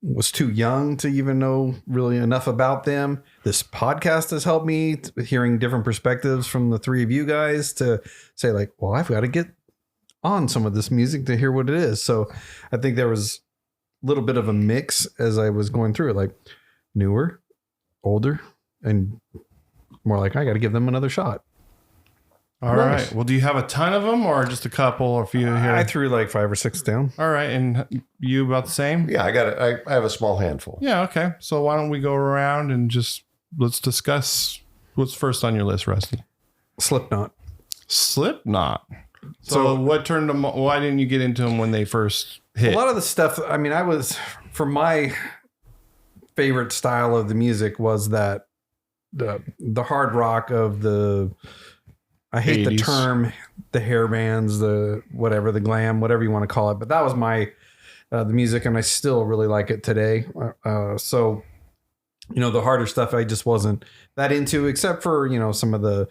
Speaker 1: was too young to even know really enough about them. This podcast has helped me hearing different perspectives from the three of you guys to say like, well, I've got to get on some of this music to hear what it is. So I think there was a little bit of a mix as I was going through it, like newer, older, and more like I got to give them another shot.
Speaker 3: All right. Well, do you have a ton of them or just a couple or a few here?
Speaker 1: I threw like 5 or 6 down.
Speaker 3: All right. And you about the same?
Speaker 2: Yeah, I have a small handful.
Speaker 3: Yeah. Okay. So why don't we go around and let's discuss what's first on your list, Rusty?
Speaker 1: Slipknot.
Speaker 3: Slipknot. So what turned them? Why didn't you get into them when they first hit?
Speaker 1: A lot of the stuff, I mean, for my favorite style of the music was that the hard rock of I hate
Speaker 3: 80s.
Speaker 1: the term, the hair bands, the glam, whatever you want to call it. But that was my, the music, and I still really like it today. So, the harder stuff I just wasn't that into, except for, some of the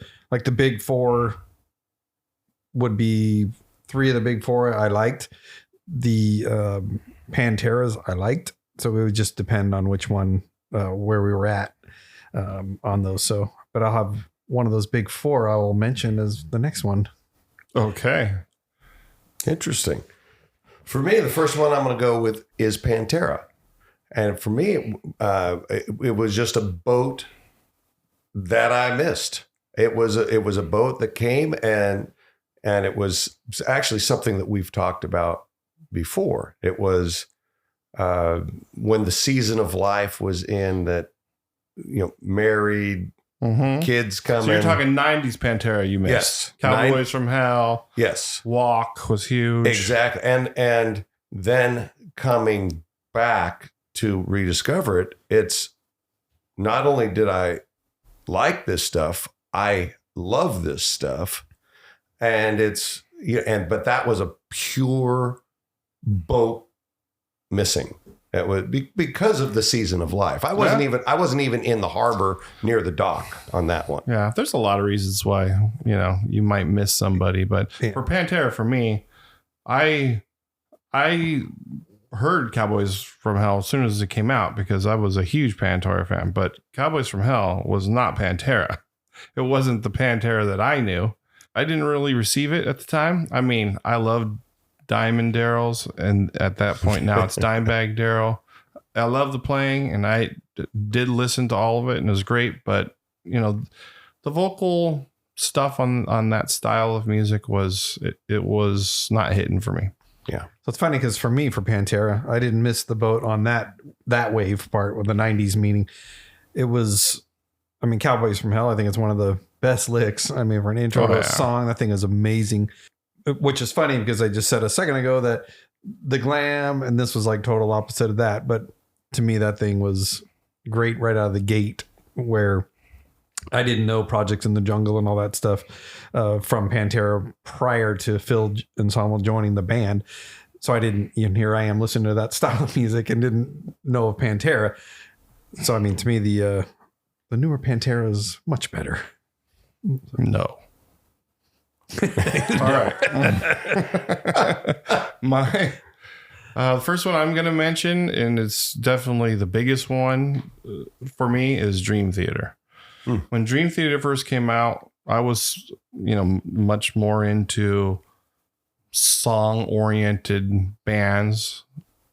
Speaker 1: big four would be 3 of the big 4 I liked. The Panteras I liked. So it would just depend on which one, where we were at on those. So, but I'll have one of those big 4 I will mention as the next one.
Speaker 3: Okay.
Speaker 2: Interesting. For me, the first one I'm going to go with is Pantera. And for me, it was just a boat that I missed. It was a boat that came and it was actually something that we've talked about before. It was when the season of life was in that, married, kids coming.
Speaker 3: So you're talking 90s Pantera you missed.
Speaker 2: Yes.
Speaker 3: Cowboys from Hell.
Speaker 2: Yes.
Speaker 3: Walk was huge.
Speaker 2: Exactly. And then coming back to rediscover it, it's not only did I like this stuff, I love this stuff. And but that was a pure boat missing. It was because of the season of life. I wasn't even in the harbor near the dock on that one.
Speaker 3: Yeah, there's a lot of reasons why, you might miss somebody, but for Pantera, for me, I heard Cowboys from Hell as soon as it came out because I was a huge Pantera fan, but Cowboys from Hell was not Pantera. It wasn't the Pantera that I knew. I didn't really receive it at the time. I mean, I loved Diamond Daryl's, and at that point now it's Dimebag Daryl. I love the playing, and I did listen to all of it, and it was great. But the vocal stuff on that style of music was not hitting for me.
Speaker 1: Yeah, so it's funny because for me, for Pantera, I didn't miss the boat on that wave part with the '90s. Meaning, it was, Cowboys from Hell. I think it's one of the best licks. For an intro to a song, that thing is amazing. Which is funny because I just said a second ago that the glam and this was like total opposite of that. But to me, that thing was great right out of the gate, where I didn't know Projects in the Jungle and all that stuff from Pantera prior to Phil Anselmo joining the band. So I didn't, here I am listening to that style of music and didn't know of Pantera. So, I mean, to me, the newer Pantera is much better.
Speaker 3: No. All right. My the first one I'm going to mention, and it's definitely the biggest one for me, is Dream Theater. When Dream Theater first came out, I was, much more into song-oriented bands,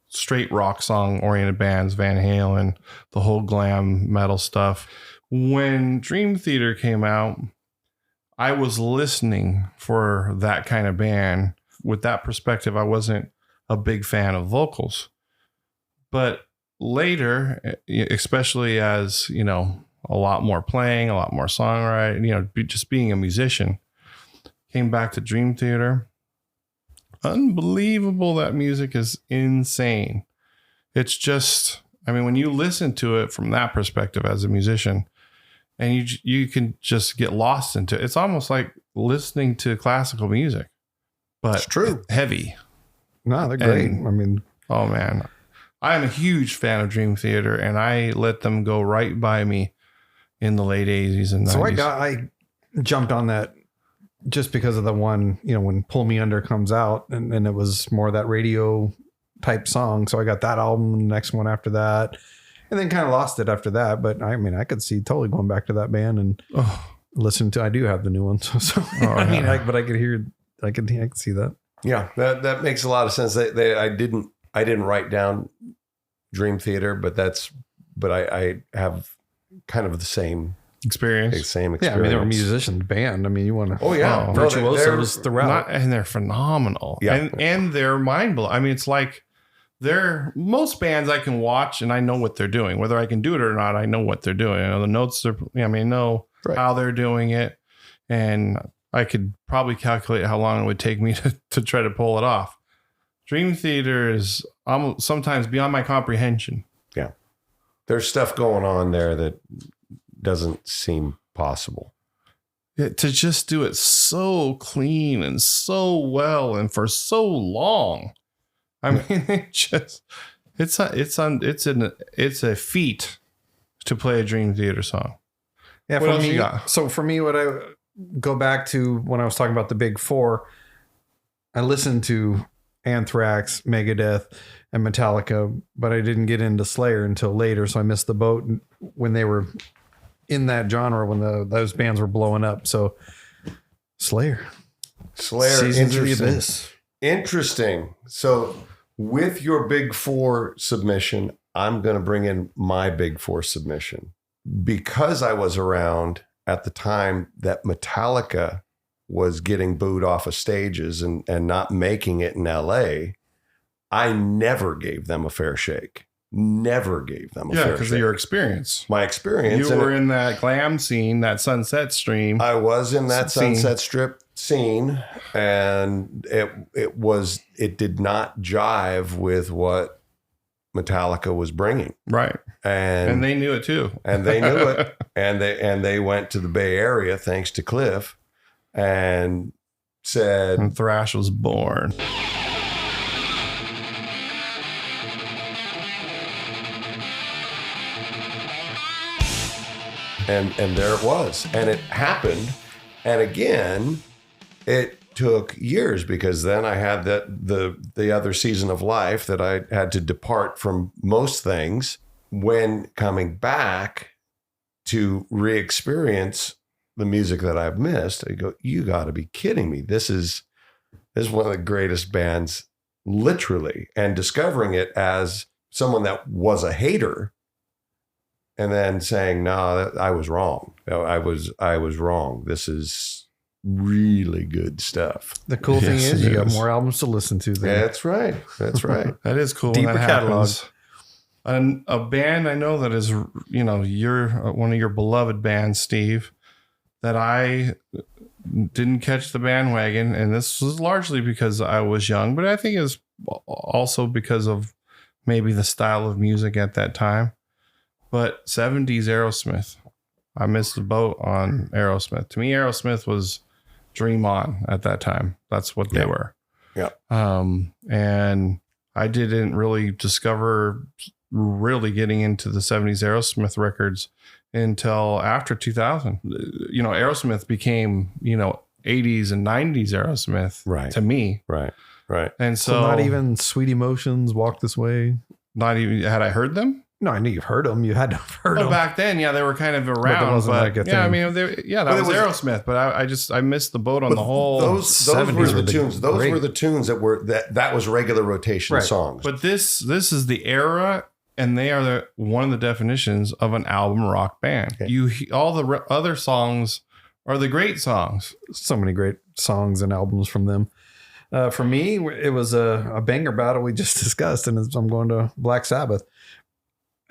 Speaker 3: straight rock song-oriented bands, Van Halen, the whole glam metal stuff. When Dream Theater came out, I was listening for that kind of band. With that perspective, I wasn't a big fan of vocals. But later, especially as, a lot more playing, a lot more songwriting, just being a musician, came back to Dream Theater. Unbelievable. That music is insane. It's just, when you listen to it from that perspective as a musician, and you can just get lost into it. It's almost like listening to classical music, but
Speaker 2: It's true.
Speaker 3: Heavy.
Speaker 1: No, they're great.
Speaker 3: Oh man, I am a huge fan of Dream Theater, and I let them go right by me in the late 80s and 90s.
Speaker 1: So I jumped on that just because of the one, when Pull Me Under comes out, and it was more of that radio type song. So I got that album, the next one after that, and then kind of lost it after that. But I could see totally going back to that band and listen to. I do have the new one, so but I could hear, I could see that.
Speaker 2: Yeah, that makes a lot of sense. I didn't write down Dream Theater, but I have kind of the same
Speaker 3: experience.
Speaker 1: Yeah, they were a musician band. You want to?
Speaker 2: Oh yeah,
Speaker 1: virtuosos throughout,
Speaker 3: and they're phenomenal.
Speaker 2: Yeah,
Speaker 3: and they're mind blowing. It's like most bands I can watch and I know what they're doing. Whether I can do it or not, I know what they're doing. I know the notes are. I know how they're doing it, and I could probably calculate how long it would take me to try to pull it off. Dream Theater is sometimes beyond my comprehension.
Speaker 2: Yeah, there's stuff going on there that doesn't seem possible.
Speaker 3: To just do it so clean and so well and for so long. It's a feat to play a Dream Theater song.
Speaker 1: Yeah,
Speaker 3: what else you got?
Speaker 1: So for me, what I go back to when I was talking about the big four, I listened to Anthrax, Megadeth, and Metallica, but I didn't get into Slayer until later. So I missed the boat when they were in that genre, when those bands were blowing up. So Slayer,
Speaker 2: Seasons of the Abyss. Interesting. So with your big four submission, I'm going to bring in my big four submission. Because I was around at the time that Metallica was getting booed off of stages and not making it in LA, I never gave them a fair shake. Never gave them a fair shake. Yeah,
Speaker 3: because of your experience.
Speaker 2: My experience.
Speaker 3: You were in that glam scene, that Sunset Stream.
Speaker 2: I was in that Sunset Strip scene, and it did not jive with what Metallica was bringing.
Speaker 3: Right. And they knew it too.
Speaker 2: And they knew it. And they went to the Bay Area, thanks to Cliff, and said,
Speaker 3: and thrash was born.
Speaker 2: And there it was. And it happened. And again, it took years, because then I had the other season of life that I had to depart from most things. When coming back to re-experience the music that I've missed, I go, you got to be kidding me. This is one of the greatest bands, literally. And discovering it as someone that was a hater, and then saying, no, I was wrong. I was wrong. This is really good stuff.
Speaker 1: The cool thing is you got more albums to listen to then.
Speaker 2: That's right. That's right.
Speaker 3: That is cool.
Speaker 1: Deeper catalog.
Speaker 3: And a band I know that is, you're one of your beloved bands, Steve, that I didn't catch the bandwagon. And this was largely because I was young, but I think it's also because of maybe the style of music at that time. But 70s Aerosmith, I missed the boat on Aerosmith. To me, Aerosmith was Dream On at that time. That's what they were.
Speaker 2: Yeah.
Speaker 3: And I didn't really discover really getting into the 70s Aerosmith records until after 2000. You know, Aerosmith became, 80s and 90s Aerosmith to me.
Speaker 2: Right.
Speaker 3: And
Speaker 1: So not even Sweet Emotions, Walk This Way.
Speaker 3: not even had I heard them.
Speaker 1: No, I knew you've heard them. You had to have heard
Speaker 3: Well,
Speaker 1: them.
Speaker 3: back then, yeah, they were kind of around.
Speaker 1: there wasn't like a
Speaker 3: yeah, I
Speaker 1: thing.
Speaker 3: mean, that was Aerosmith, but I missed the boat on the whole.
Speaker 2: Those were
Speaker 1: 70s
Speaker 2: the
Speaker 1: were
Speaker 2: tunes. Those
Speaker 1: great.
Speaker 2: were the tunes that was regular rotation
Speaker 1: Right.
Speaker 2: songs.
Speaker 3: But this is the era, and they are one of the definitions of an album rock band.
Speaker 2: Okay.
Speaker 3: All the other songs are the great songs.
Speaker 1: So many great songs and albums from them. For me, it was a banger battle we just discussed, and I'm going to Black Sabbath.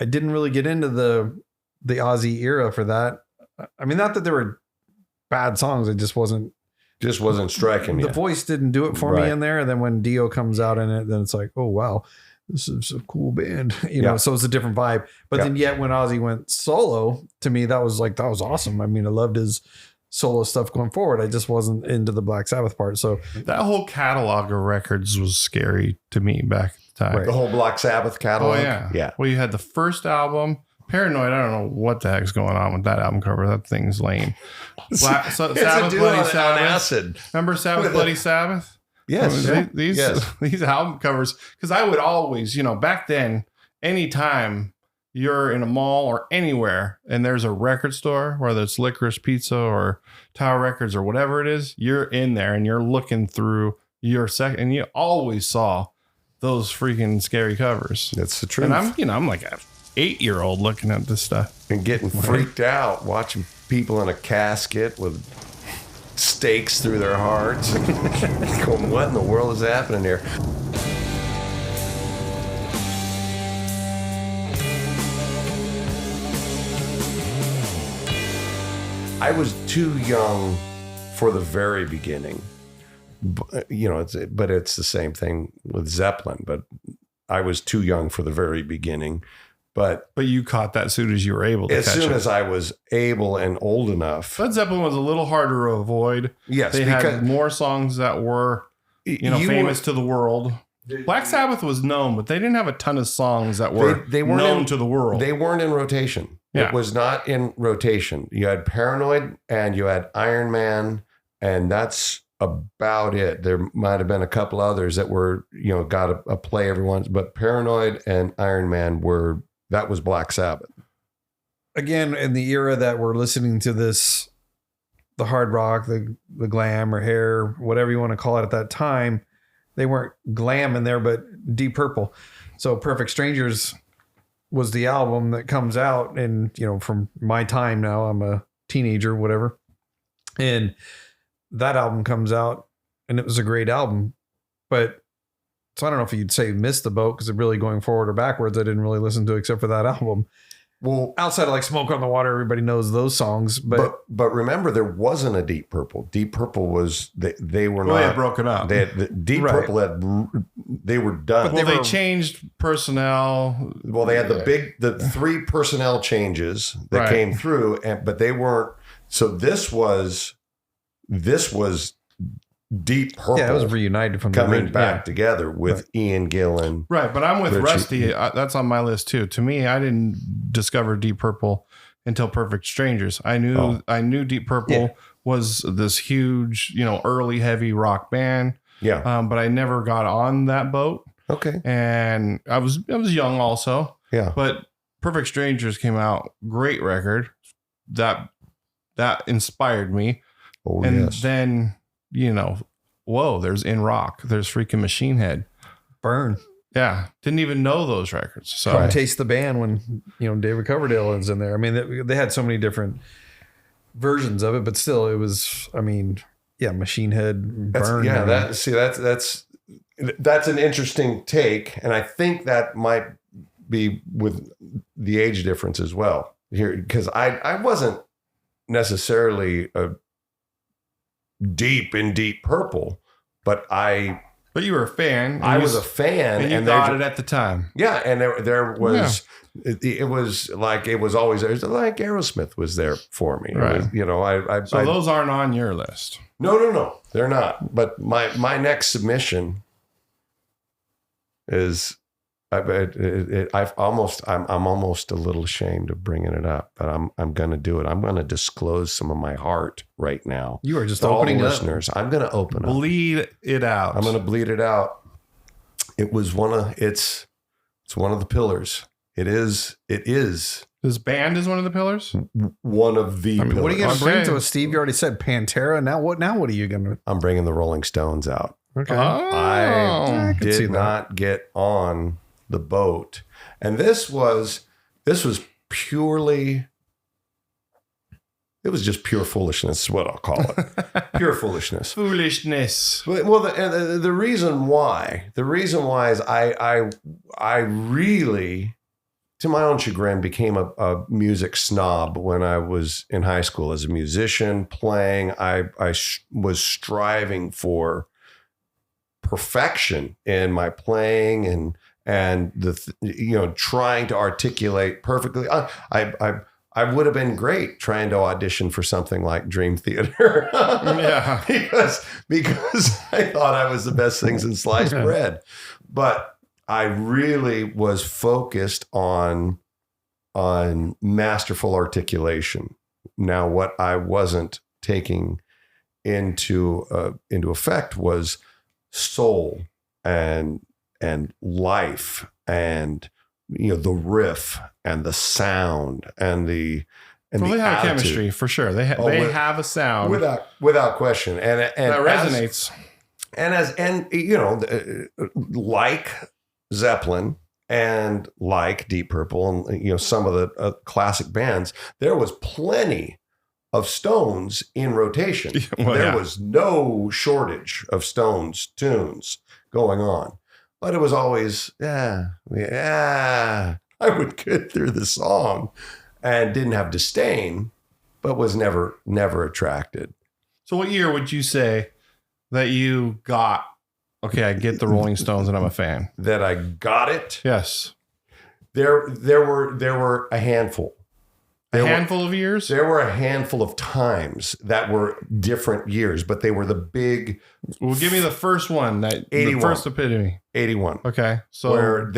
Speaker 1: I didn't really get into the Ozzy era for that. I mean, not that there were bad songs. It just wasn't
Speaker 2: striking
Speaker 1: the
Speaker 2: you.
Speaker 1: voice didn't do it for me
Speaker 2: Right.
Speaker 1: in there. And then when Dio comes out in it, then it's like, oh wow, this is a cool band, you know. So it's a different vibe. But then yet when Ozzy went solo, to me that was awesome. I mean, I loved his solo stuff going forward. I just wasn't into the Black Sabbath part. So
Speaker 3: That whole catalog of records was scary to me back at the time.
Speaker 1: Right.
Speaker 2: The whole Black Sabbath catalog.
Speaker 3: Oh yeah,
Speaker 2: Yeah.
Speaker 3: Well, you had the first album, Paranoid. I don't know what the heck's going on with that album cover. That thing's lame. Sabbath, Bloody Sabbath.
Speaker 2: acid.
Speaker 3: Remember Sabbath, Bloody Sabbath?
Speaker 2: Yes.
Speaker 3: These album covers, because I would always, back then, anytime you're in a mall or anywhere and there's a record store, whether it's Licorice Pizza or Tower Records or whatever it is, you're in there and you're looking through your second, and you always saw those freaking scary covers.
Speaker 2: That's the truth.
Speaker 3: And I'm like a 8-year-old looking at this stuff.
Speaker 2: And getting freaked out watching people in a casket with stakes through their hearts. Going, what in the world is happening here? I was too young for the very beginning. But it's the same thing with Zeppelin. But I was too young for the very beginning. But
Speaker 3: you caught that soon as you were able to
Speaker 2: as
Speaker 3: catch
Speaker 2: soon
Speaker 3: it.
Speaker 2: as I was able and old enough.
Speaker 3: Led Zeppelin was a little harder to avoid.
Speaker 2: Yes,
Speaker 3: they
Speaker 2: because
Speaker 3: had more songs that were, famous to the world. Black Sabbath was known, but they didn't have a ton of songs that were
Speaker 2: they weren't
Speaker 3: known to the world.
Speaker 2: They weren't in rotation.
Speaker 3: Yeah.
Speaker 2: It was not in rotation. You had Paranoid and you had Iron Man, and that's about it. There might have been a couple others that were, got a play every once, but Paranoid and Iron Man that was Black Sabbath.
Speaker 1: again, in the era that we're listening to this, the hard rock, the glam or hair, whatever you want to call it at that time, they weren't glam in there, but Deep Purple. So Perfect Strangers was the album that comes out, and from my time now, I'm a teenager, whatever, and that album comes out, and it was a great album. But so I don't know if you'd say missed the boat, because really going forward or backwards, I didn't really listen to except for that album. Well, outside of like Smoke on the Water, everybody knows those songs. But
Speaker 2: remember, there wasn't a Deep Purple. Deep Purple was they were not.
Speaker 3: They had broken up.
Speaker 2: They had, Deep
Speaker 1: Right.
Speaker 2: Purple they were done.
Speaker 3: Well, they changed personnel.
Speaker 2: Well, they had the 3 personnel changes that
Speaker 3: Right.
Speaker 2: came through, but they weren't. So this was Deep Purple.
Speaker 1: yeah, it was reunited from the
Speaker 2: coming
Speaker 1: original.
Speaker 2: back together with Ian Gillan.
Speaker 3: Right, but I'm with
Speaker 2: Richie.
Speaker 3: Rusty. That's on my list too. To me, I didn't discover Deep Purple until Perfect Strangers. I knew Deep Purple was this huge, early heavy rock band.
Speaker 2: Yeah.
Speaker 3: But I never got on that boat,
Speaker 2: Okay.
Speaker 3: and I was young also.
Speaker 2: Yeah.
Speaker 3: But Perfect Strangers came out, great record that inspired me.
Speaker 2: Oh,
Speaker 3: And
Speaker 2: yes.
Speaker 3: then, whoa, there's In Rock, there's freaking Machine Head.
Speaker 1: Burn.
Speaker 3: Yeah, didn't even know those records. So
Speaker 1: Come taste the band when David Coverdale is in there. I mean, they had so many different versions of it, but still, it was. I mean, Machine Head, Burn.
Speaker 2: That's an interesting take, and I think that might be with the age difference as well here, because I wasn't necessarily a deep in Deep Purple, but
Speaker 3: you were a fan. And
Speaker 2: I
Speaker 3: you-
Speaker 2: was a fan,
Speaker 3: and you got it at the time.
Speaker 2: yeah, and there was it was like it was always there. Like Aerosmith was there for me,
Speaker 3: Right.
Speaker 2: I
Speaker 3: So those aren't on your list.
Speaker 2: no, they're not. But my next submission I'm almost a little ashamed of bringing it up, but I'm going to do it. I'm going to disclose some of my heart right now.
Speaker 1: You are just
Speaker 2: to all the
Speaker 1: opening up.
Speaker 2: listeners. I'm going to open up.
Speaker 3: Bleed it out.
Speaker 2: I'm going to bleed it out. It was it's one of the pillars. It is
Speaker 3: This band is one of the pillars.
Speaker 2: one of the pillars.
Speaker 1: What are you going to bring
Speaker 3: Okay.
Speaker 1: to us, Steve? You already said Pantera. Now what are you going to?
Speaker 2: I'm bringing the Rolling Stones out.
Speaker 1: Okay.
Speaker 2: I
Speaker 1: could see
Speaker 2: did
Speaker 1: that.
Speaker 2: not get on the boat. And this was purely, it was just pure foolishness is what I'll call it. Pure foolishness.
Speaker 3: Foolishness.
Speaker 2: Well, the reason why is I really, to my own chagrin, became a music snob when I was in high school as a musician playing. I was striving for perfection in my playing and trying to articulate perfectly. I would have been great trying to audition for something like Dream Theater.
Speaker 3: Yeah.
Speaker 2: because I thought I was the best things in sliced bread. But I really was focused on masterful articulation. Now, what I wasn't taking into effect was soul and life and the riff and the sound and the
Speaker 3: Well, they have
Speaker 2: attitude.
Speaker 3: chemistry for sure. They have a sound
Speaker 2: without question and
Speaker 3: that resonates.
Speaker 2: Like Zeppelin and like Deep Purple and some of the classic bands, there was plenty of Stones in rotation.
Speaker 3: Well,
Speaker 2: there
Speaker 3: yeah.
Speaker 2: was no shortage of Stones tunes going on, but it was always I would get through the song and didn't have disdain, but was never attracted.
Speaker 3: So what year would you say that you got, okay, I get the Rolling Stones and I'm a fan?
Speaker 2: That I got it.
Speaker 3: Yes.
Speaker 2: There were a handful.
Speaker 3: A handful of years?
Speaker 2: There were a handful of times that were different years, but they were the big
Speaker 3: Well, give me the first one, the
Speaker 2: 81.
Speaker 3: first epitome.
Speaker 2: 81.
Speaker 3: Okay. So
Speaker 2: where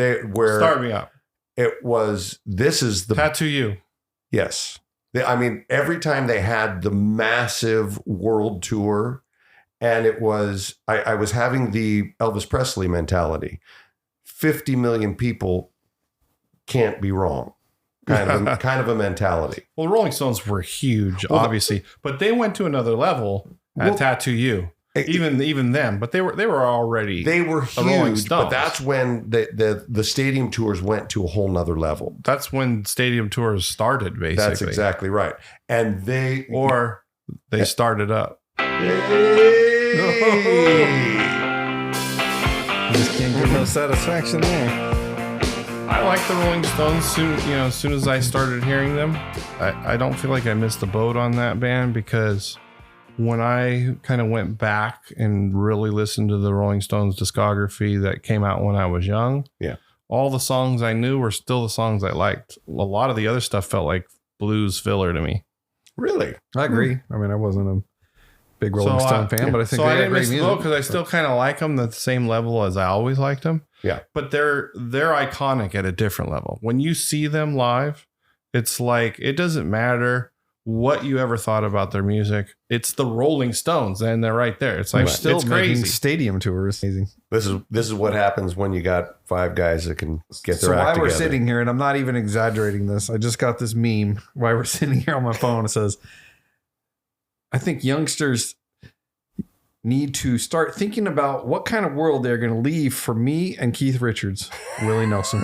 Speaker 3: start me up.
Speaker 2: it was, this is the,
Speaker 3: Tattoo You.
Speaker 2: yes. Every time they had the massive world tour, and it was, I was having the Elvis Presley mentality. 50 million people can't be wrong. Kind of a mentality.
Speaker 3: Well, Rolling Stones were huge, obviously, but they went to another level at Tattoo You. Even them, but they were already
Speaker 2: They were
Speaker 3: Rolling
Speaker 2: huge, but
Speaker 3: Stones.
Speaker 2: that's when the stadium tours went to a whole nother level.
Speaker 3: That's when stadium tours started, basically.
Speaker 2: That's exactly right. And they
Speaker 3: started up.
Speaker 1: Just can't get no satisfaction there.
Speaker 3: I like the Rolling Stones. As soon as I started hearing them, I don't feel like I missed the boat on that band, because when I kind of went back and really listened to the Rolling Stones discography that came out when I was young,
Speaker 2: Yeah.
Speaker 3: all the songs I knew were still the songs I liked. A lot of the other stuff felt like blues filler to me.
Speaker 2: Really?
Speaker 1: I agree. I wasn't a big Rolling Stone fan, but I think
Speaker 3: so
Speaker 1: they
Speaker 3: I
Speaker 1: got
Speaker 3: didn't
Speaker 1: great
Speaker 3: miss the
Speaker 1: music.
Speaker 3: boat because I still kind of like them at the same level as I always liked them.
Speaker 2: Yeah.
Speaker 3: But they're iconic at a different level. When you see them live, it's like, it doesn't matter what you ever thought about their music. It's the Rolling Stones, and they're right there. It's like,
Speaker 1: They're still
Speaker 3: it's
Speaker 1: making
Speaker 3: crazy.
Speaker 1: stadium tours. Amazing.
Speaker 2: This is what happens when you got five guys that can get
Speaker 1: So
Speaker 2: their
Speaker 1: while
Speaker 2: act
Speaker 1: we're
Speaker 2: together.
Speaker 1: sitting here, and I'm not even exaggerating this, I just got this meme while we're sitting here on my phone. It says, I think youngsters need to start thinking about what kind of world they're going to leave for me and Keith Richards, Willie Nelson.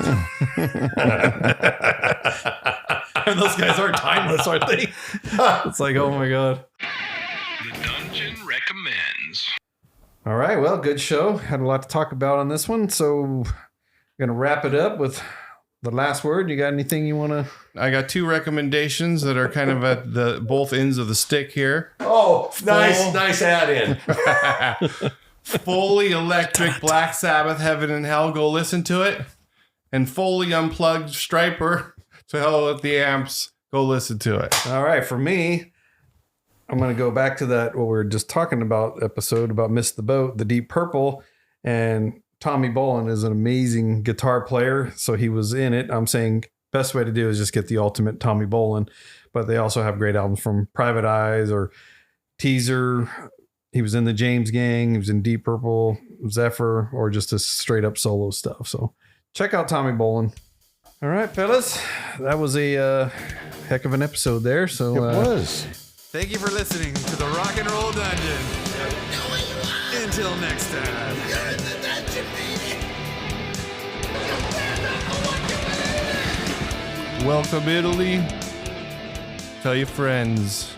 Speaker 1: And those guys are timeless, aren't they? It's like, oh my God.
Speaker 4: The Dungeon recommends.
Speaker 1: All right. Well, good show. Had a lot to talk about on this one. So I'm going to wrap it up with the last word. You got anything you want to?
Speaker 3: I got two recommendations that are kind of at the both ends of the stick here.
Speaker 2: Oh, nice add in.
Speaker 3: Fully electric Black Sabbath, Heaven and Hell. Go listen to it. And fully unplugged Stryper, to hell with the amps. Go listen to it.
Speaker 1: All right. For me, I'm going to go back to that, what we were just talking about episode about Miss the Boat, the Deep Purple, and Tommy Bolin is an amazing guitar player, so he was in it. I'm saying best way to do is just get the ultimate Tommy Bolin, but they also have great albums from Private Eyes or Teaser. He was in the James Gang. He was in Deep Purple, Zephyr, or just a straight up solo stuff. So check out Tommy Bolin. All right, fellas, that was a heck of an episode there. So
Speaker 2: It was.
Speaker 6: Thank you for listening to the Rock and Roll Dungeon. Until next time.
Speaker 3: Welcome, Italy. Tell your friends.